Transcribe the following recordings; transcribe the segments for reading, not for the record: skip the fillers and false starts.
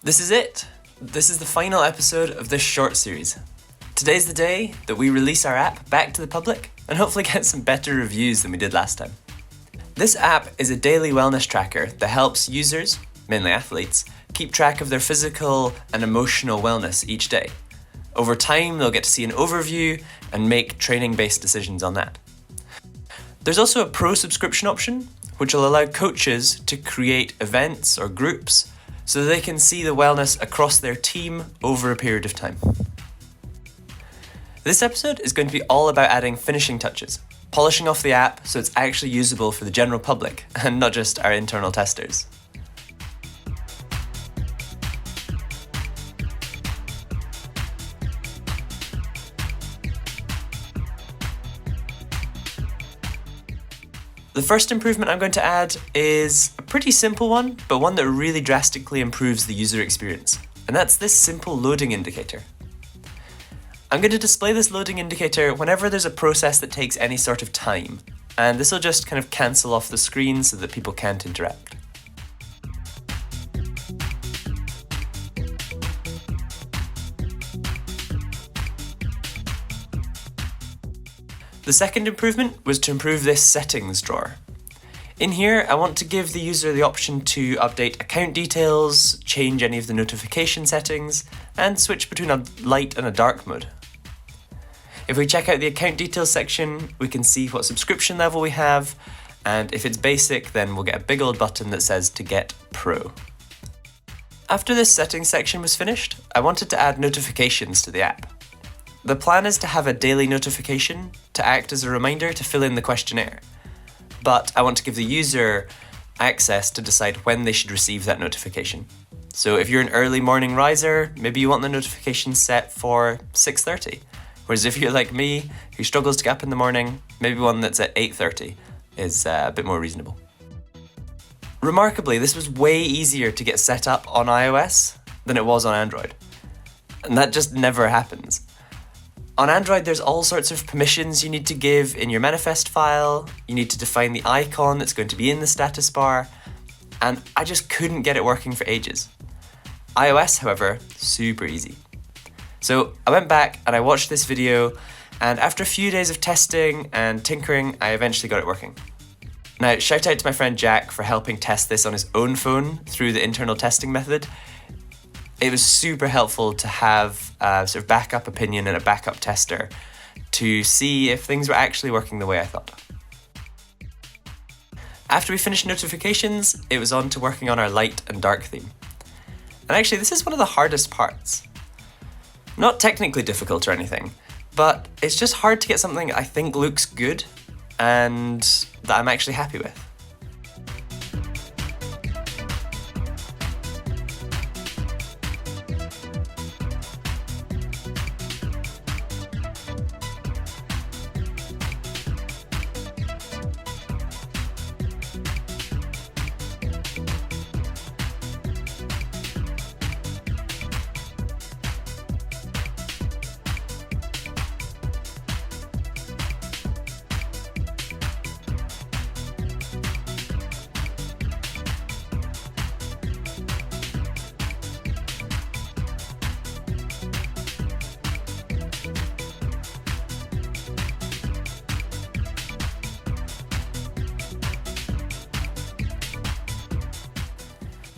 This is it. This is the final episode of this short series. Today's the day that we release our app back to the public and hopefully get some better reviews than we did last time. This app is a daily wellness tracker that helps users, mainly athletes, keep track of their physical and emotional wellness each day. Over time, they'll get to see an overview and make training-based decisions on that. There's also a pro subscription option, which will allow coaches to create events or groups so that they can see the wellness across their team over a period of time. This episode is going to be all about adding finishing touches, polishing off the app so it's actually usable for the general public and not just our internal testers. The first improvement I'm going to add is a pretty simple one, but one that really drastically improves the user experience, and that's this simple loading indicator. I'm going to display this loading indicator whenever there's a process that takes any sort of time, and this will just kind of cancel off the screen so that people can't interact. The second improvement was to improve this settings drawer. In here, I want to give the user the option to update account details, change any of the notification settings, and switch between a light and a dark mode. If we check out the account details section, we can see what subscription level we have, and if it's basic, then we'll get a big old button that says to get pro. After this settings section was finished, I wanted to add notifications to the app. The plan is to have a daily notification to act as a reminder to fill in the questionnaire, but I want to give the user access to decide when they should receive that notification. So if you're an early morning riser, maybe you want the notification set for 6:30. Whereas if you're like me, who struggles to get up in the morning, maybe one that's at 8:30 is a bit more reasonable. Remarkably, this was way easier to get set up on iOS than it was on Android. And that just never happens. On Android, there's all sorts of permissions you need to give in your manifest file, you need to define the icon that's going to be in the status bar, and I just couldn't get it working for ages. iOS, however, super easy. So I went back and I watched this video, and after a few days of testing and tinkering, I eventually got it working. Now, shout out to my friend Jack for helping test this on his own phone through the internal testing method. It was super helpful to have a sort of backup opinion and a backup tester to see if things were actually working the way I thought. After we finished notifications, it was on to working on our light and dark theme. And actually, this is one of the hardest parts. Not technically difficult or anything, but it's just hard to get something I think looks good and that I'm actually happy with.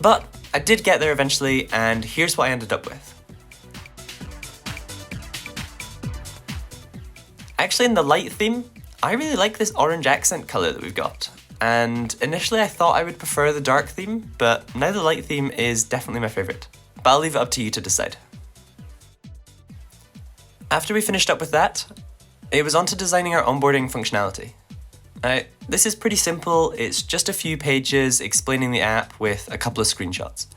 But I did get there eventually, and here's what I ended up with. Actually, in the light theme, I really like this orange accent colour that we've got. And initially I thought I would prefer the dark theme, but now the light theme is definitely my favourite. But I'll leave it up to you to decide. After we finished up with that, it was on to designing our onboarding functionality. This is pretty simple, it's just a few pages explaining the app with a couple of screenshots.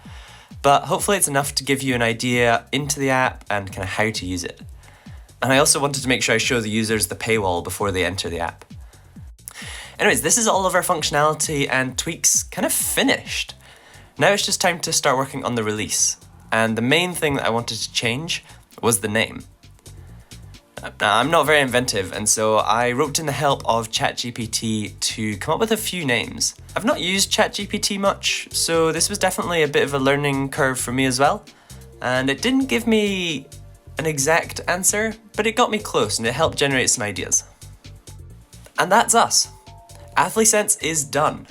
But hopefully it's enough to give you an idea into the app and kind of how to use it. And I also wanted to make sure I show the users the paywall before they enter the app. Anyways, this is all of our functionality and tweaks kind of finished. Now it's just time to start working on the release. And the main thing that I wanted to change was the name. Now, I'm not very inventive, and so I roped in the help of Chat-GPT to come up with a few names. I've not used Chat-GPT much, so this was definitely a bit of a learning curve for me as well. And it didn't give me an exact answer, but it got me close and it helped generate some ideas. And that's us. AthleSense is done.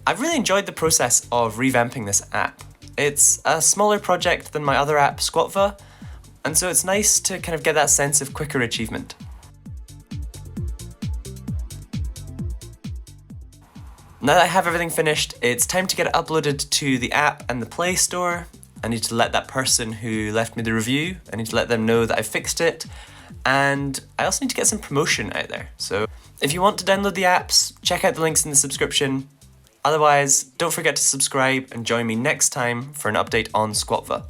I've really enjoyed the process of revamping this app. It's a smaller project than my other app, Squatva, and so it's nice to kind of get that sense of quicker achievement. Now that I have everything finished, it's time to get it uploaded to the app and the Play Store. I need to let that person who left me the review, I need to let them know that I fixed it, and I also need to get some promotion out there. So if you want to download the apps, check out the links in the subscription. Otherwise, don't forget to subscribe and join me next time for an update on Squatva.